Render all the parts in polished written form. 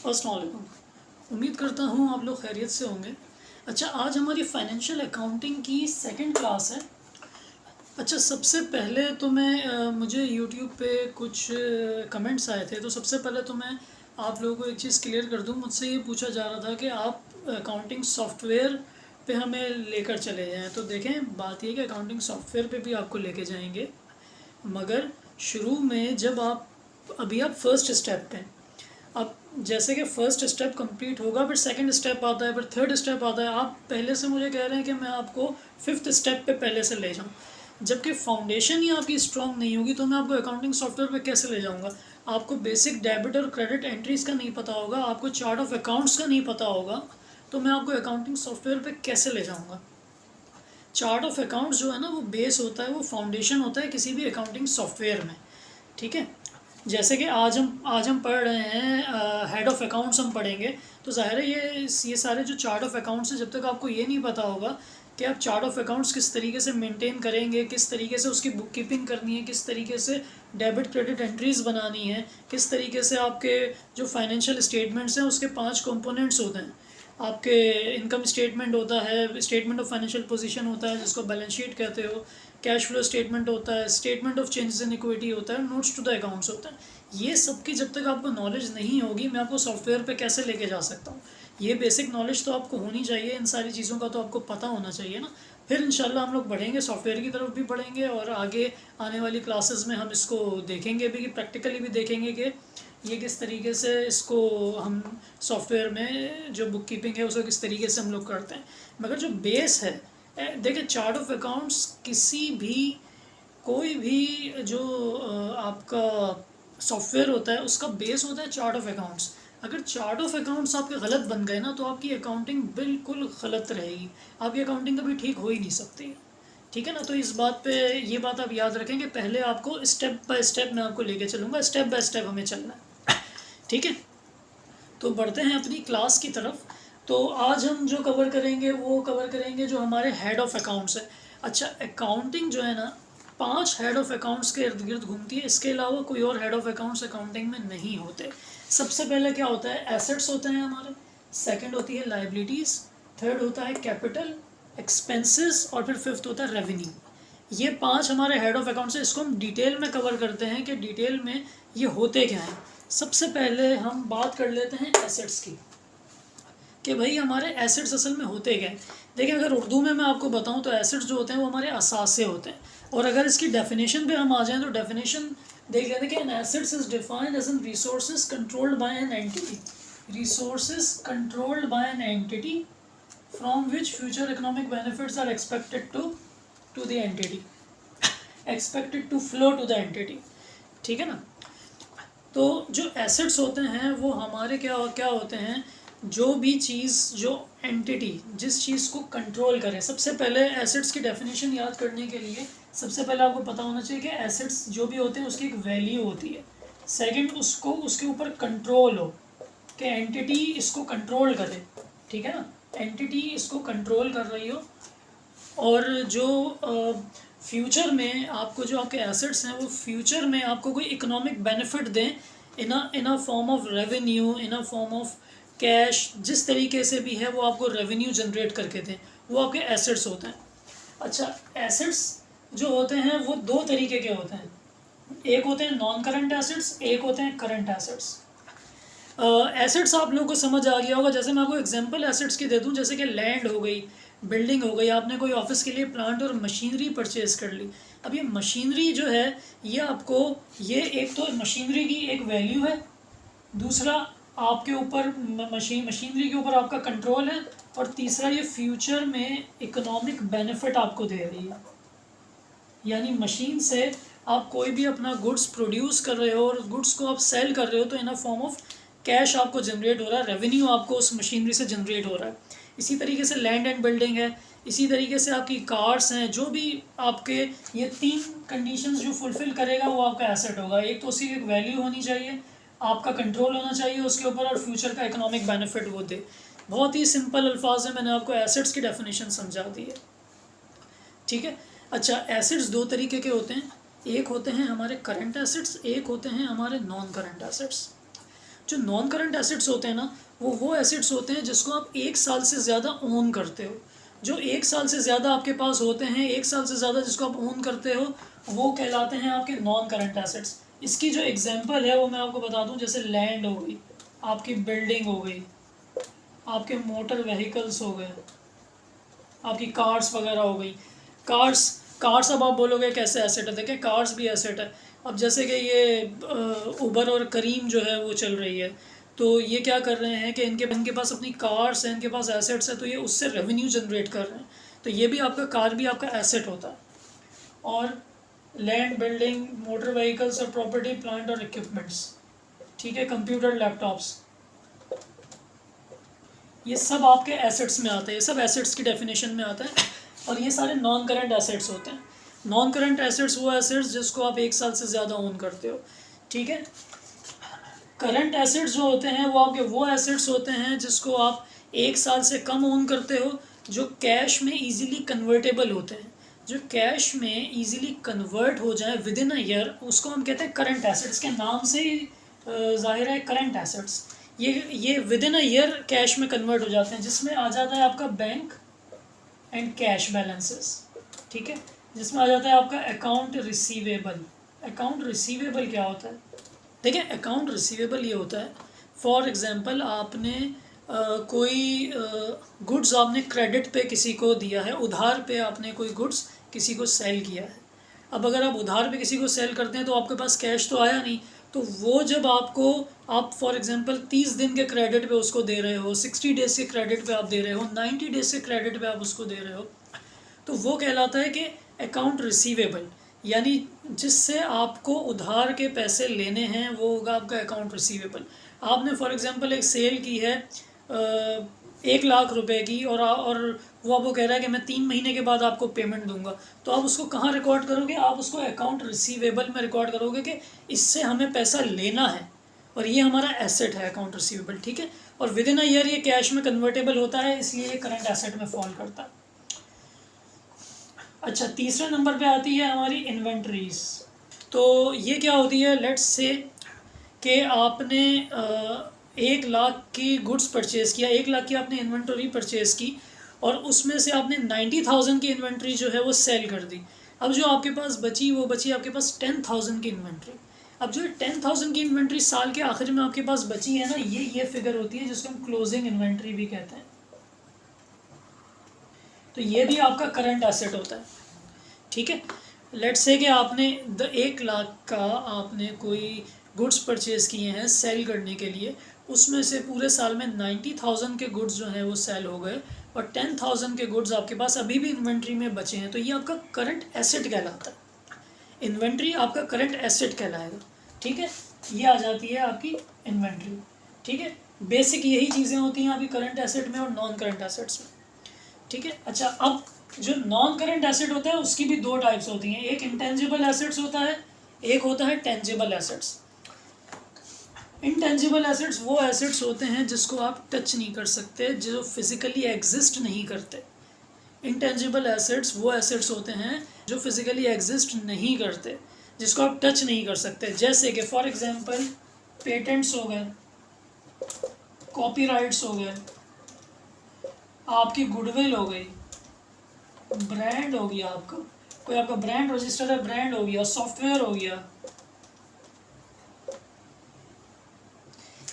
अस्सलाम वालेकुम। उम्मीद करता हूँ आप लोग खैरियत से होंगे। अच्छा, आज हमारी फाइनेंशियल अकाउंटिंग की सेकंड क्लास है। अच्छा, सबसे पहले तो मुझे यूट्यूब पे कुछ कमेंट्स आए थे, तो सबसे पहले तो मैं आप लोगों को एक चीज़ क्लियर कर दूँ। मुझसे ये पूछा जा रहा था कि आप अकाउंटिंग सॉफ्टवेयर पे हमें लेकर चले जाएं। तो देखें, बात ये है कि अकाउंटिंग सॉफ्टवेयर पे भी आपको लेके जाएंगे, मगर शुरू में जब आप फर्स्ट स्टेप पे हैं। अब जैसे कि फ़र्स्ट स्टेप कंप्लीट होगा, फिर सेकंड स्टेप आता है, फिर थर्ड स्टेप आता है। आप पहले से मुझे कह रहे हैं कि मैं आपको फिफ्थ स्टेप पे पहले से ले जाऊं, जबकि फाउंडेशन ही आपकी स्ट्रांग नहीं होगी तो मैं आपको अकाउंटिंग सॉफ्टवेयर पे कैसे ले जाऊंगा। आपको बेसिक डेबिट और क्रेडिट एंट्रीज़ का नहीं पता होगा, आपको चार्ट ऑफ अकाउंट्स का नहीं पता होगा, तो मैं आपको अकाउंटिंग सॉफ्टवेयर पे कैसे ले जाऊँगा। चार्ट ऑफ अकाउंट्स जो है ना, वो बेस होता है, वो फाउंडेशन होता है किसी भी अकाउंटिंग सॉफ्टवेयर में। ठीक है, जैसे कि आज हम पढ़ रहे हैं हेड ऑफ़ अकाउंट्स हम पढ़ेंगे। तो ज़ाहिर है ये सारे जो चार्ट ऑफ़ अकाउंट्स हैं, जब तक आपको ये नहीं पता होगा कि आप चार्ट ऑफ़ अकाउंट्स किस तरीके से मेंटेन करेंगे, किस तरीके से उसकी बुक कीपिंग करनी है, किस तरीके से डेबिट क्रेडिट एंट्रीज़ बनानी है, किस तरीके से आपके जो फाइनेंशियल स्टेटमेंट्स हैं उसके 5 कंपोनेंट्स होते हैं। आपके इनकम स्टेटमेंट होता है, स्टेटमेंट ऑफ फाइनेंशियल पोजीशन होता है जिसको बैलेंस शीट कहते हो, कैश फ्लो स्टेटमेंट होता है, statement of changes in equity होता है, नोट्स टू द अकाउंट्स होता है। ये सब की जब तक आपको नॉलेज नहीं होगी, मैं आपको सॉफ्टवेयर पे कैसे लेके जा सकता हूँ। ये बेसिक नॉलेज तो आपको होनी चाहिए, इन सारी चीज़ों का तो आपको पता होना चाहिए ना। फिर इंशाल्लाह हम लोग बढ़ेंगे, सॉफ्टवेयर की तरफ भी बढ़ेंगे, और आगे आने वाली क्लासेस में हम इसको देखेंगे भी, कि प्रैक्टिकली भी देखेंगे कि ये किस तरीके से इसको हम सॉफ्टवेयर में जो बुक कीपिंग है उसको किस तरीके से हम लोग करते हैं। मगर जो बेस है, देखिए, चार्ट ऑफ अकाउंट्स किसी भी कोई भी जो आपका सॉफ्टवेयर होता है उसका बेस होता है चार्ट ऑफ अकाउंट्स। अगर चार्ट ऑफ अकाउंट्स आपके गलत बन गए ना, तो आपकी अकाउंटिंग बिल्कुल गलत रहेगी, आपकी अकाउंटिंग कभी ठीक हो ही नहीं सकती। ठीक है ना। तो इस बात पे ये बात आप याद रखें कि पहले आपको स्टेप बाय स्टेप मैं आपको लेके चलूँगा, स्टेप बाय स्टेप हमें चलना है। ठीक है, तो बढ़ते हैं अपनी क्लास की तरफ। तो आज हम जो कवर करेंगे वो कवर करेंगे जो हमारे हेड ऑफ़ अकाउंट्स है। अच्छा, अकाउंटिंग जो है ना, 5 हेड ऑफ़ अकाउंट्स के इर्द गिर्द घूमती है, इसके अलावा कोई और हेड ऑफ़ अकाउंट्स अकाउंटिंग में नहीं होते। सबसे पहले क्या होता है, एसेट्स होते हैं हमारे, सेकंड होती है लाइबिलिटीज़, थर्ड होता है कैपिटल, एक्सपेंसेस, और फिर फिफ्थ होता है रेवेन्यू। ये 5 हमारे हेड ऑफ़ अकाउंट्स हैं। इसको हम डिटेल में कवर करते हैं कि डिटेल में ये होते क्या हैं। सबसे पहले हम बात कर लेते हैं एसेट्स की, कि भाई हमारे एसेट्स असल में होते क्या हैं। देखिए, अगर उर्दू में मैं आपको बताऊं तो एसेट्स जो होते हैं वो हमारे असासे होते हैं। और अगर इसकी डेफिनेशन पे हम आ जाएं तो डेफिनेशन देख लेते हैं कि an assets is defined as an resources controlled by an entity, resources controlled by an entity from which future economic benefits are expected to the entity, expected to flow to the entity. ठीक है ना। तो जो assets होते हैं वो हमारे क्या क्या होते हैं, जो भी चीज़, जो एंटिटी जिस चीज़ को कंट्रोल करे। सबसे पहले एसेट्स की डेफिनेशन याद करने के लिए सबसे पहले आपको पता होना चाहिए कि एसेट्स जो भी होते हैं उसकी एक वैल्यू होती है। सेकंड, उसको उसके ऊपर कंट्रोल हो, कि एंटिटी इसको कंट्रोल करे। ठीक है ना, एंटिटी इसको कंट्रोल कर रही हो। और जो फ्यूचर में आपको जो आपके एसेट्स हैं वो फ्यूचर में आपको कोई इकोनॉमिक बेनिफिट दें, in a form of revenue, in a form of cash, जिस तरीके से भी है वो आपको रेवेन्यू जनरेट करके दें, वो आपके एसेट्स होते हैं। अच्छा, एसेट्स जो होते हैं वो 2 तरीके के होते हैं, एक होते हैं नॉन करंट एसेट्स, एक होते हैं करंट एसेट्स। एसेट्स आप लोगों को समझ आ गया होगा। जैसे मैं आपको एग्जांपल एसेट्स की दे दूं, जैसे कि लैंड हो गई, बिल्डिंग हो गई, आपने कोई ऑफिस के लिए प्लांट और मशीनरी परचेज़ कर ली। अब ये मशीनरी जो है, ये आपको, ये एक तो मशीनरी की एक वैल्यू है, दूसरा आपके ऊपर मशीनरी के ऊपर आपका कंट्रोल है, और तीसरा ये फ्यूचर में इकोनॉमिक बेनिफिट आपको दे रही है। यानी मशीन से आप कोई भी अपना गुड्स प्रोड्यूस कर रहे हो और गुड्स को आप सेल कर रहे हो, तो इन अ फॉर्म ऑफ कैश आपको जनरेट हो रहा है, रेवेन्यू आपको उस मशीनरी से जनरेट हो रहा है। इसी तरीके से लैंड एंड बिल्डिंग है, इसी तरीके से आपकी कार्स हैं, जो भी आपके ये 3 कंडीशंस जो फुलफ़िल करेगा वो आपका एसेट होगा। एक तो उसकी एक वैल्यू होनी चाहिए, आपका कंट्रोल होना चाहिए उसके ऊपर, और फ्यूचर का इकोनॉमिक बेनिफिट वो दे। बहुत ही सिंपल अल्फाज में मैंने आपको एसेट्स की डेफिनेशन समझा दी है। ठीक है। अच्छा, एसेट्स 2 तरीके के होते हैं, एक होते हैं हमारे करंट एसेट्स, एक होते हैं हमारे नॉन करंट एसेट्स। जो नॉन करंट एसेट्स होते हैं ना, वो एसेट्स होते हैं जिसको आप 1 साल से ज़्यादा ओन करते हो। जो 1 साल से ज़्यादा आपके पास होते हैं, 1 साल से ज़्यादा जिसको आप ओन करते हो, वो कहलाते हैं आपके नॉन करंट एसेट्स। इसकी जो एग्जांपल है वो मैं आपको बता दूं, जैसे लैंड हो गई, आपकी बिल्डिंग हो गई, आपके मोटर व्हीकल्स हो गए, आपकी कार्स वगैरह हो गई। कार्स कार्स अब आप बोलोगे कैसे एसेट है, देखिए कार्स भी एसेट है। अब जैसे कि ये उबर और करीम जो है वो चल रही है, तो ये क्या कर रहे हैं कि इनके पास अपनी कार्स हैं, इनके पास एसेट्स हैं, तो ये उससे रेवेन्यू जनरेट कर रहे हैं। तो ये भी आपका कार भी आपका एसेट होता है। और लैंड, बिल्डिंग, मोटर व्हीकल्स और प्रॉपर्टी, प्लांट और इक्विपमेंट्स, ठीक है, कंप्यूटर, लैपटॉप्स, ये सब आपके एसेट्स में आते हैं, ये सब एसेट्स की डेफिनेशन में आता है। और ये सारे नॉन करंट एसेट्स होते हैं। नॉन करंट एसेट्स वो एसेट्स जिसको आप 1 साल से ज़्यादा ओन करते हो, ठीक है। करंट एसेट्स जो होते हैं वो आपके वो एसेट्स होते हैं जिसको आप 1 साल से कम ओन करते हो, जो कैश में इजीली कन्वर्टेबल होते हैं। जो कैश में इजीली कन्वर्ट हो जाए विद इन अ ईयर, उसको हम कहते हैं करंट एसेट्स। के नाम से ही जाहिर है करंट एसेट्स। ये with in a year cash में कन्वर्ट हो जाते हैं, जिसमें आ जाता है आपका बैंक एंड कैश बैलेंसेस, ठीक है, जिसमें आ जाता है आपका अकाउंट रिसीवेबल। अकाउंट रिसीवेबल क्या होता है? देखिए, अकाउंट रिसीवेबल ये होता है, फॉर एग्जांपल आपने कोई गुड्स आपने क्रेडिट पे किसी को दिया है, उधार पे आपने कोई गुड्स किसी को सेल किया है। अब अगर आप उधार पे किसी को सेल करते हैं तो आपके पास कैश तो आया नहीं, तो वो जब आपको, आप फॉर एग्जांपल 30 दिन के क्रेडिट पे उसको दे रहे हो, 60 डेज के क्रेडिट पे आप दे रहे हो, 90 डेज के क्रेडिट पे आप उसको दे रहे हो, तो वो कहलाता है कि अकाउंट रिसीवेबल। यानी जिससे आपको उधार के पैसे लेने हैं वो होगा आपका अकाउंट रिसीवेबल। आपने फॉर एग्जांपल एक सेल की है 1 लाख रुपए की, और वो आपको कह रहा है कि मैं 3 महीने के बाद आपको पेमेंट दूंगा, तो आप उसको कहाँ रिकॉर्ड करोगे? आप उसको अकाउंट रिसीवेबल में रिकॉर्ड करोगे कि इससे हमें पैसा लेना है और ये हमारा एसेट है अकाउंट रिसीवेबल, ठीक है। और विद इन अ ईयर ये कैश में कन्वर्टेबल होता है, इसलिए ये करंट एसेट में फॉल करता है। अच्छा, तीसरे नंबर पे आती है हमारी इन्वेंट्रीज। तो ये क्या होती है? लेट्स से कि आपने 1 लाख की गुड्स परचेज़ किया, 1 लाख की आपने इन्वेंटरी परचेज़ की, और उसमें से आपने 90,000 की इन्वेंट्री जो है वो सेल कर दी। अब जो आपके पास बची वो बची आपके पास 10,000 की इन्वेंट्री। अब जो 10,000 की इन्वेंट्री साल के आखिर में आपके पास बची है ना, ये फिगर होती है जिसको हम क्लोजिंग इन्वेंट्री भी कहते हैं। तो ये भी आपका करंट एसेट होता है, ठीक है। लेट्स से कि आपने 1 लाख का आपने कोई गुड्स परचेज़ किए हैं सेल करने के लिए, उसमें से पूरे साल में 90,000 के गुड्स जो हैं वो सेल हो गए और 10,000 के गुड्स आपके पास अभी भी इन्वेंट्री में बचे हैं, तो ये आपका करंट एसेट कहलाता है। इन्वेंट्री आपका करंट एसेट कहलाएगा, ठीक है। ये आ जाती है आपकी इन्वेंट्री, ठीक है। बेसिक यही चीज़ें होती हैं आपकी करंट एसेट में और नॉन करंट एसेट्स में, ठीक है। अच्छा, अब जो नॉन करंट एसेट होता है उसकी भी 2 टाइप्स होती हैं, एक इंटेंजिबल एसेट्स होता है, एक होता है टेंजिबल एसेट्स। इंटेंजिबल एसेट्स वो एसेट्स होते हैं जिसको आप टच नहीं कर सकते, जो फिजिकली एग्जिस्ट नहीं करते। इंटेंजिबल एसेट्स वो एसेट्स होते हैं जो फिजिकली एग्जिस्ट नहीं करते, जिसको आप टच नहीं कर सकते। जैसे कि फॉर एग्जांपल पेटेंट्स हो गए, कॉपीराइट्स हो गए, आपकी गुडविल हो गई, ब्रांड हो गया, आपका कोई आपका ब्रांड रजिस्टर है, ब्रांड हो गया, सॉफ्टवेयर हो गया,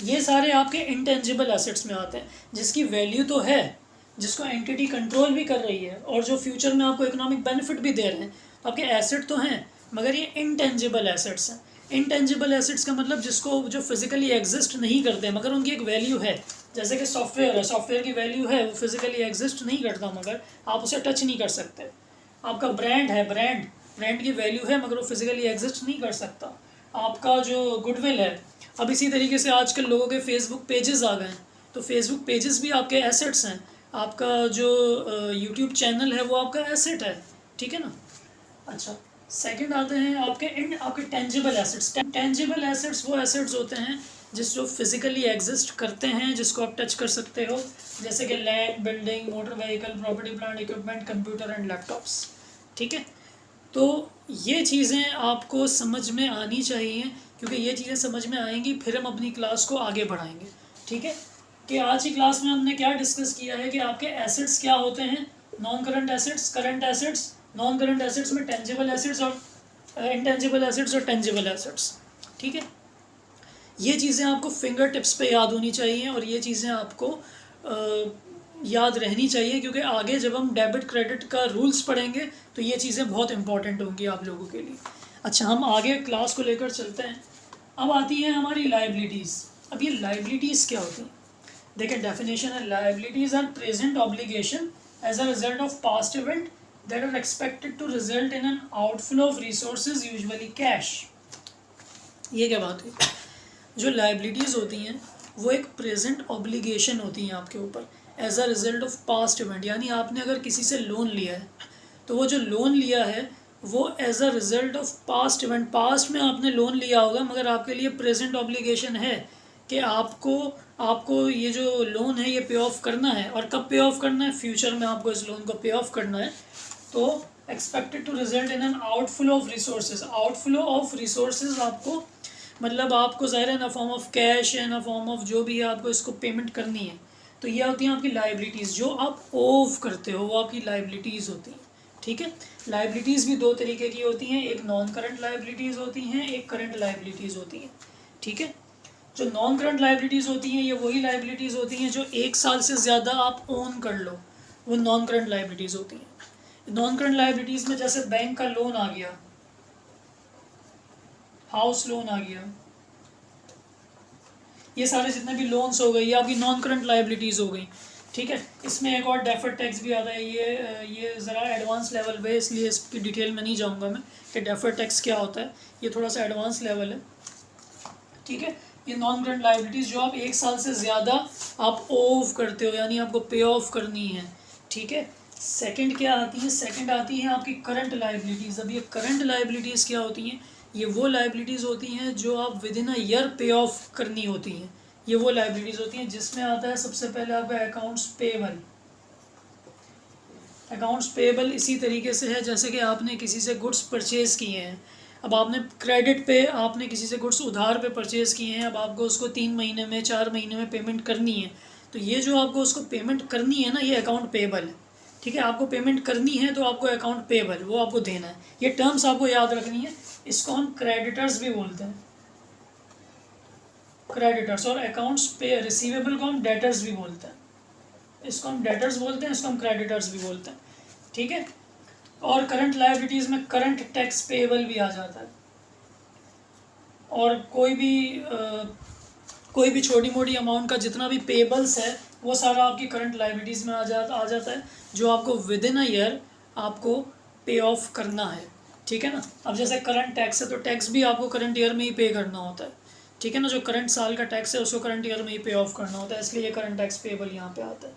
ये सारे आपके इंटेंजिबल एसेट्स में आते हैं, जिसकी वैल्यू तो है, जिसको एंटिटी कंट्रोल भी कर रही है और जो फ्यूचर में आपको इकोनॉमिक बेनिफिट भी दे रहे हैं, तो आपके एसेट तो हैं, मगर ये इंटेंजिबल एसेट्स हैं। इंटेंजिबल एसेट्स का मतलब जिसको जो फिजिकली एग्जिस्ट नहीं करते मगर उनकी एक वैल्यू है। जैसे कि सॉफ्टवेयर है, सॉफ्टवेयर की वैल्यू है, वो फिजिकली एग्जिस्ट नहीं करता मगर आप उसे टच नहीं कर सकते। आपका ब्रांड है, ब्रांड की वैल्यू है मगर वो फिजिकली एग्जिस्ट नहीं कर सकता। आपका जो गुडविल है, अब इसी तरीके से आजकल लोगों के फेसबुक पेजेस आ गए हैं, तो फेसबुक पेजेस भी आपके एसेट्स हैं। आपका जो यूट्यूब चैनल है वो आपका एसेट है, ठीक है ना। अच्छा, सेकंड आते हैं आपके टेंजिबल एसेट्स। टेंजिबल एसेट्स वो एसेट्स होते हैं जो फिजिकली एग्जिस्ट करते हैं, जिसको आप टच कर सकते हो, जैसे कि land, building, motor vehicle, property, plant, equipment, computer and laptops, ठीक है। तो ये चीज़ें आपको समझ में आनी चाहिए क्योंकि ये चीज़ें समझ में आएंगी, फिर हम अपनी क्लास को आगे बढ़ाएंगे। ठीक है, कि आज की क्लास में हमने क्या डिस्कस किया है कि आपके एसेट्स क्या होते हैं, non current assets, current assets, non current assets में टेंजिबल एसेट्स और इंटेंजिबल एसेट्स और टेंजिबल एसेट्स। ठीक है, ये चीज़ें आपको फिंगर टिप्स पे याद होनी चाहिए और ये चीज़ें आपको याद रहनी चाहिए, क्योंकि आगे जब हम डेबिट क्रेडिट का रूल्स पढ़ेंगे तो ये चीज़ें बहुत इंपॉर्टेंट होंगी आप लोगों के लिए। अच्छा, हम आगे क्लास को लेकर चलते हैं। अब आती है हमारी लाइबिलिटीज़। अब ये लाइबिलिटीज़ क्या होती हैं? देखिए, डेफिनेशन है, liabilities are present obligation as a result of past event that are expected to result in an outflow of resources, usually cash. ये क्या बात हुई? जो लाइबिलिटीज़ होती हैं वो एक प्रेजेंट ऑब्लिगेशन होती हैं आपके ऊपर as a result of past event. यानी आपने अगर किसी से लोन लिया है तो वो जो लोन लिया है वो as a result of past event, past में आपने लोन लिया होगा मगर आपके लिए प्रेजेंट ऑब्लिगेशन है कि आपको ये जो लोन है ये पे ऑफ करना है। और कब पे ऑफ करना है? फ्यूचर में आपको इस लोन को पे ऑफ करना है। तो expected to result in an outflow of resources. Outflow of resources आपको मतलब आपको ज़ाहिर है ना फॉर्म ऑफ कैश है ना फॉर्म ऑफ जो भी है, आपको इसको पेमेंट करनी है। तो ये होती हैं आपकी लाइबिलिटीज़, जो आप ओव करते हो वो आपकी लाइबिलिटीज़ होती हैं। ठीक है, लाइबिलिटीज़ भी दो तरीके की होती हैं, एक नॉन करंट लाइबिलिटीज़ होती हैं, एक करंट लाइबिलिटीज़ होती हैं। ठीक है, जो नॉन करंट लाइबिलिटीज़ होती हैं ये वही लाइबिलिटीज़ होती हैं जो 1 साल से ज़्यादा आप ओन कर लो, वो नॉन करंट लाइबिलिटीज़ होती हैं। नॉन करंट लाइबिलिटीज़ में जैसे बैंक का लोन आ गया, हाउस लोन आ गया, ये सारे जितने भी लोन्स हो गए ये आपकी नॉन करंट लाइबिलिटीज़ हो गई। ठीक है, इसमें एक और डेफर्ड टैक्स भी आता है। ये ज़रा एडवांस लेवल पे, इसलिए इसकी डिटेल में नहीं जाऊंगा मैं कि डेफर्ड टैक्स क्या होता है, ये थोड़ा सा एडवांस लेवल है। ठीक है, ये नॉन करंट लाइबिलिटीज़ जो आप 1 साल से ज़्यादा आप ओव करते हो, यानी आपको पे ऑफ करनी है। ठीक है, सेकंड क्या आती है? सेकंड आती है आपकी करंट लाइबिलिटीज़। अब ये करंट लाइबिलिटीज़ क्या होती हैं? ये वो लाइबिलिटीज़ होती हैं जो आप विद इन अ ईयर पे ऑफ करनी होती हैं। ये वो लाइबिलिटीज़ होती हैं जिसमें आता है सबसे पहले आपका अकाउंट्स पेबल। अकाउंट्स पेबल इसी तरीके से है जैसे कि आपने किसी से गुड्स परचेज़ किए हैं। अब आपने क्रेडिट पे आपने किसी से गुड्स उधार पे परचेज़ किए हैं, अब आपको उसको 3 महीने में 4 महीने में पेमेंट करनी है। तो ये जो आपको उसको पेमेंट करनी है ना, ये अकाउंट पेबल है। ठीक है, आपको पेमेंट करनी है तो आपको अकाउंट पेबल वो आपको देना है। ये टर्म्स आपको याद रखनी है। इसको हम क्रेडिटर्स भी बोलते हैं, क्रेडिटर्स। और अकाउंट्स पे रिसीवेबल को हम डेटर्स भी बोलते हैं। इसको हम डेटर्स बोलते हैं, इसको हम क्रेडिटर्स भी बोलते हैं। ठीक है, और करंट लायबिलिटीज़ में करंट टैक्स पेएबल भी आ जाता है। और कोई भी छोटी मोटी अमाउंट का जितना भी पेएबल्स है वो सारा आपकी करंट लायबिलिटीज़ में आ जाता है, जो आपको विद इन अ ईयर आपको पे ऑफ करना है। ठीक है ना। अब जैसे करंट टैक्स है तो टैक्स भी आपको करंट ईयर में ही पे करना होता है। ठीक है ना, जो करंट साल का टैक्स है उसको करंट ईयर में ही पे ऑफ करना होता है, इसलिए ये करंट टैक्स पेएबल यहाँ पे आता है।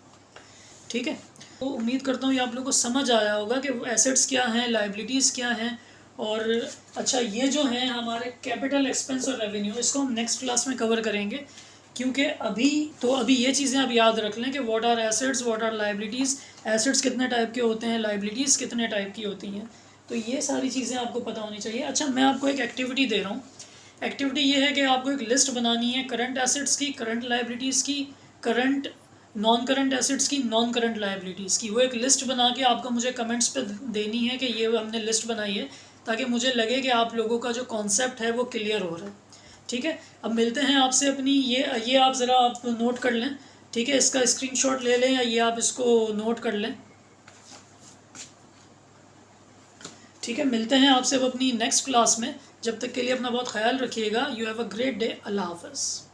ठीक है, तो उम्मीद करता हूँ ये आप लोगों को समझ आया होगा कि एसेट्स क्या हैं, लाइबिलिटीज़ क्या हैं। और अच्छा, ये जो हैं हमारे कैपिटल एक्सपेंस और रेवेन्यू, इसको हम नेक्स्ट क्लास में कवर करेंगे, क्योंकि अभी ये चीज़ें आप याद रख लें कि what are assets, what are liabilities. Assets कितने टाइप के होते हैं, लाइबिलिटीज़ कितने टाइप की होती हैं, तो ये सारी चीज़ें आपको पता होनी चाहिए। अच्छा, मैं आपको एक एक्टिविटी दे रहा हूँ। एक्टिविटी ये है कि आपको एक लिस्ट बनानी है करंट एसेट्स की, करंट लाइबिलिटीज़ की, करंट नॉन करंट एसेट्स की, नॉन करंट लाइबिलिटीज़ की। वो एक लिस्ट बना के आपको मुझे कमेंट्स पे देनी है कि ये हमने लिस्ट बनाई है, ताकि मुझे लगे कि आप लोगों का जो कॉन्सेप्ट है वो क्लियर हो रहा है। ठीक है, अब मिलते हैं आपसे अपनी ये आप ज़रा आप नोट कर लें। ठीक है, इसका स्क्रीनशॉट ले लें या ये आप इसको नोट कर लें। ठीक है, मिलते हैं आपसे अब अपनी नेक्स्ट क्लास में। जब तक के लिए अपना बहुत ख्याल रखिएगा। You have a great day. अल्लाह हाफ़िज़।